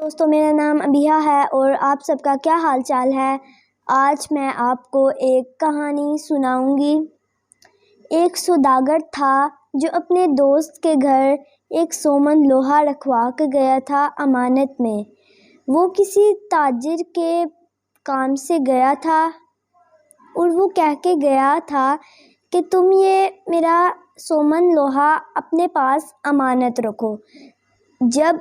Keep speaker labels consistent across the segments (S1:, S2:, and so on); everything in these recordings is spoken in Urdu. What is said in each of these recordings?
S1: دوستوں، میرا نام ابیہ ہے اور آپ سب کا کیا حال چال ہے؟ آج میں آپ کو ایک کہانی سناؤں گی۔ ایک سوداگر تھا جو اپنے دوست کے گھر ایک سومن لوہا رکھوا کے گیا تھا امانت میں۔ وہ کسی تاجر کے کام سے گیا تھا اور وہ کہہ کے گیا تھا کہ تم یہ میرا سومن لوہا اپنے پاس امانت رکھو۔ جب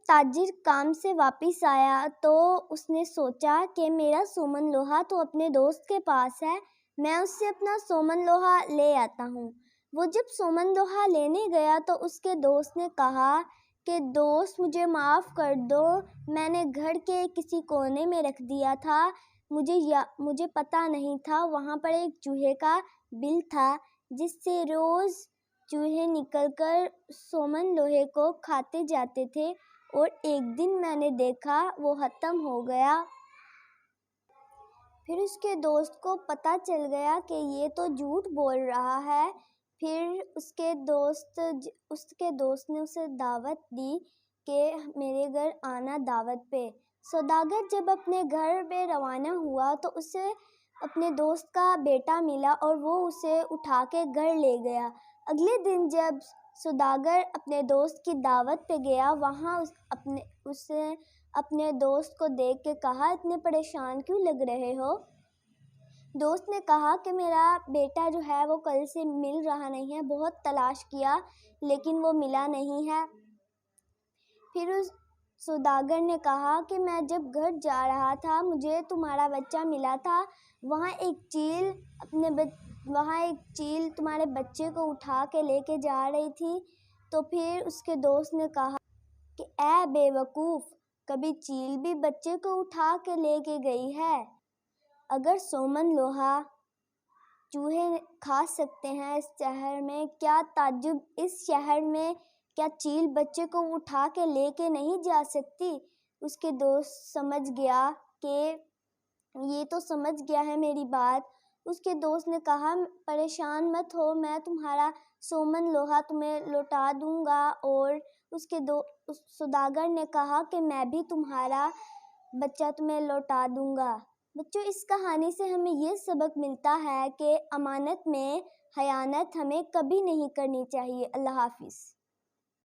S1: تاجر کام سے واپس آیا تو اس نے سوچا کہ میرا سومن لوہا تو اپنے دوست کے پاس ہے، میں اس سے اپنا سومن لوہا لے آتا ہوں۔ وہ جب سومن لوہا لینے گیا تو اس کے دوست نے کہا کہ دوست مجھے معاف کر دو، میں نے گھر کے کسی کونے میں رکھ دیا تھا، مجھے پتہ نہیں تھا۔ وہاں پر ایک چوہے کا بل تھا جس سے روز چوہے نکل کر سومن لوہے کو کھاتے جاتے تھے اور ایک دن میں نے دیکھا وہ ختم ہو گیا۔ پھر اس کے دوست کو پتہ چل گیا کہ یہ تو جھوٹ بول رہا ہے۔ پھر اس کے دوست نے اسے دعوت دی کہ میرے گھر آنا دعوت پہ۔ سوداگر جب اپنے گھر پہ روانہ ہوا تو اسے اپنے دوست کا بیٹا ملا اور وہ اسے اٹھا کے گھر لے گیا۔ اگلے دن جب سوداگر اپنے دوست کی دعوت پہ گیا، وہاں اس نے اپنے دوست کو دیکھ کے کہا، اتنے پریشان کیوں لگ رہے ہو؟ دوست نے کہا کہ میرا بیٹا جو ہے وہ کل سے مل رہا نہیں ہے، بہت تلاش کیا لیکن وہ ملا نہیں ہے۔ پھر اس سوداگر نے کہا کہ میں جب گھر جا رہا تھا مجھے تمہارا بچہ ملا تھا، وہاں ایک چیل تمہارے بچے کو اٹھا کے لے کے جا رہی تھی۔ تو پھر اس کے دوست نے کہا کہ اے بے وقوف، کبھی چیل بھی بچے کو اٹھا کے لے کے گئی ہے؟ اگر سومن لوہا چوہے کھا سکتے ہیں اس شہر میں، کیا تعجب اس شہر میں کیا چیل بچے کو اٹھا کے لے کے نہیں جا سکتی؟ اس کے دوست سمجھ گیا کہ یہ تو سمجھ گیا ہے میری بات۔ اس کے دوست نے کہا پریشان مت ہو، میں تمہارا سومن لوہا تمہیں لوٹا دوں گا۔ اور اس سوداگر نے کہا کہ میں بھی تمہارا بچہ تمہیں لوٹا دوں گا۔ بچوں، اس کہانی سے ہمیں یہ سبق ملتا ہے کہ امانت میں خیانت ہمیں کبھی نہیں کرنی چاہیے۔ اللہ حافظ۔